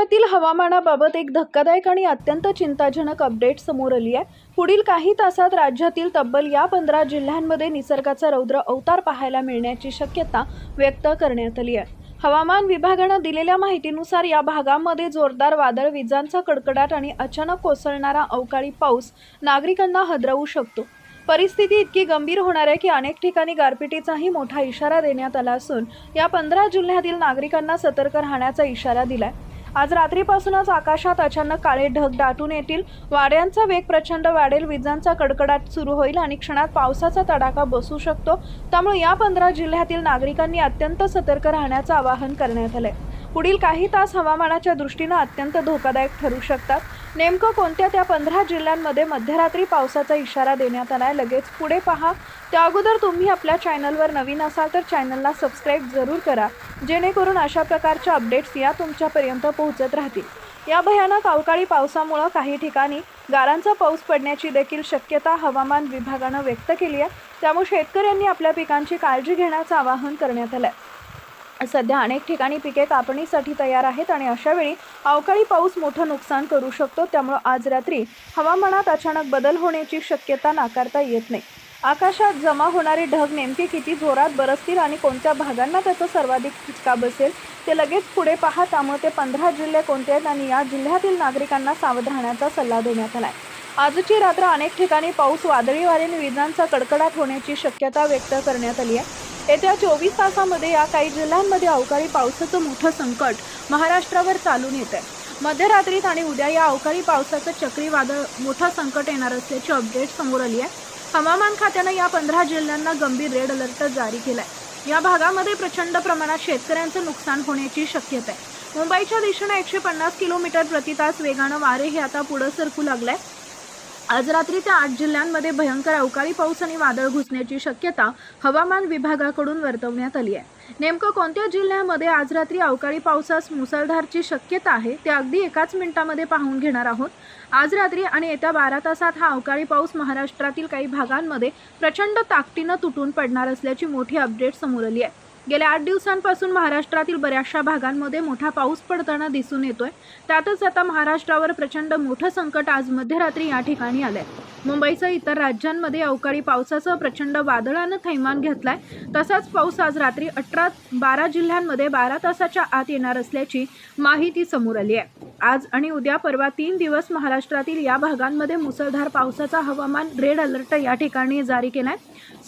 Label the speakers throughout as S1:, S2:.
S1: राज्यातील हवामानाबाबत एक धक्कादायक आणि अत्यंत चिंताजनक अपडेट समोर आली आहे। पुढील काही तासात राज्यातील तब्बल 15 जिल्ह्यांमध्ये निसर्गाचा रौद्र अवतार पाहायला मिळण्याची शक्यता व्यक्त करण्यात आली आहे। हवामान विभागाने दिलेल्या माहितीनुसार या भागांमध्ये जोरदार वादळ, विजांचा कडकडाट आणि अचानक कोसळणारा अवकाळी पाऊस नागरिकांना हादरवू शकतो। परिस्थिती इतकी गंभीर होणार आहे की अनेक ठिकाणी गारपिटीचाही मोठा इशारा देण्यात आला असून या 15 जिल्ह्यातील नागरिकांना सतर्क राहण्याचा इशारा दिलाय। आज रात्रीपासूनच आकाशात अचानक काळे ढग दाटून येतील, वाऱ्यांचा वेग प्रचंड वाढेल, विजांचा कडकडाट सुरू होईल आणि क्षणात पावसाचा तडाखा बसू शकतो। त्यामुळे या 15 जिल्ह्यातील नागरिकांनी अत्यंत सतर्क राहण्याचं आवाहन करण्यात आलंय। पुढील काही तास हवामानाच्या दृष्टीने अत्यंत धोकादायक ठरू शकतात। नेमकं कोणत्या त्या 15 जिल्ह्यांमध्ये मध्यरात्री पावसाचा इशारा देण्यात आलाय, लगेच पुढे पहा। त्या अगोदर तुम्ही आपल्या चॅनलवर नवीन असाल तर चॅनलला सबस्क्राईब जरूर करा, जेणेकरून अशा प्रकारच्या अपडेट्स या तुमच्यापर्यंत पोहोचत राहतील। या भयानक अवकाळी पावसामुळे काही ठिकाणी गारांचा पाऊस पडण्याची देखील शक्यता हवामान विभागाने व्यक्त केली आहे। त्यामुळे शेतकऱ्यांनी आपल्या पिकांची काळजी घेण्याचं आवाहन करण्यात आलंय। सध्या अनेक ठिकाणी पिके कापणीसाठी तयार आहेत आणि अशा वेळी अवकाळी पाऊस मोठं नुकसान करू शकतो। त्यामुळे आज रात्री हवामानात अचानक बदल होण्याची शक्यता नाकारता येत नाही। आकाशात जमा होणारे ढग नेमके किती जोरात बरसतील आणि कोणत्या भागांना त्याचा सर्वाधिक फटका बसेल ते लगेच पुढे पहा। त्यामुळे ते 15 जिल्हे कोणते आहेत आणि या जिल्ह्यातील नागरिकांना सावध राहण्याचा सल्ला देण्यात आलाय। आजची रात्र अनेक ठिकाणी पाऊस, वादळी वारे आणि विजांचा कडकडाट होण्याची शक्यता व्यक्त करण्यात आली आहे। येत्या 24 तासांमध्ये या काही जिल्ह्यांमध्ये अवकाळी पावसाचं मोठं संकट महाराष्ट्रावर चालून येत आहे। मध्यरात्रीत आणि उद्या या अवकाळी पावसाचं चक्रीवादळ मोठं संकट येणार असल्याची अपडेट समोर आली आहे। हवामान खात्याने या 15 जिल्ह्यांना गंभीर रेड अलर्ट जारी केलाय। या भागामध्ये प्रचंड प्रमाणात शेतकऱ्यांचं नुकसान होण्याची शक्यता आहे। मुंबईच्या दिशेने 150 किलोमीटर प्रति तास वेगानं वारे हे आता पुढे सरकू लागलंय। आज रात्री त्या 8 जिल्ह्यांमध्ये भयंकर अवकाळी पाऊस आणि वादळ घुसण्याची शक्यता हवामान विभागाकडून वर्तवण्यात आली आहे। नेमकं कोणत्या जिल्ह्यामध्ये आज रात्री अवकाळी पावसास मुसळधारची शक्यता आहे ते अगदी एकाच मिनिटामध्ये पाहून घेणार आहोत। आज रात्री आणि येत्या 12 तासात हा अवकाळी पाऊस महाराष्ट्रातील काही भागांमध्ये प्रचंड ताकदीने तुटून पडणार असल्याची मोठी अपडेट समोर आली आहे। गेल्या 8 दिवसांपासून महाराष्ट्रातील बऱ्याचशा भागांमध्ये मोठा पाऊस पडताना दिसून येतोय। त्यातच आता महाराष्ट्रावर प्रचंड मोठं संकट आज मध्यरात्री या ठिकाणी आलंय। मुंबईसह इतर राज्यांमध्ये अवकाळी पावसाचं प्रचंड वादळानं थैमान घेतलाय। तसाच पाऊस आज रात्री 12 जिल्ह्यांमध्ये 12 तासाच्या आत येणार असल्याची माहिती समोर आली आहे। आज आणि उद्या परवा 3 दिवस महाराष्ट्रातील या भागांमध्ये मुसळधार पावसाचा हवामान रेड अलर्ट या ठिकाणी जारी केलाय।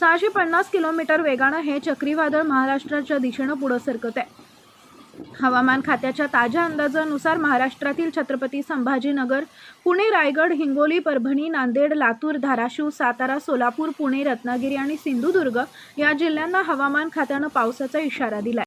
S1: 650 किलोमीटर वेगानं हे चक्रीवादळ महाराष्ट्राच्या दिशेने पुढे सरकत आहे। हवामान खात्याच्या ताज्या अंदाजानुसार महाराष्ट्रातील छत्रपती संभाजीनगर, पुणे, रायगड, हिंगोली, परभणी, नांदेड, लातूर, धाराशिव, सातारा, सोलापूर, पुणे, रत्नागिरी आणि सिंधुदुर्ग या जिल्ह्यांना हवामान खात्याने पावसाचा इशारा दिलाय।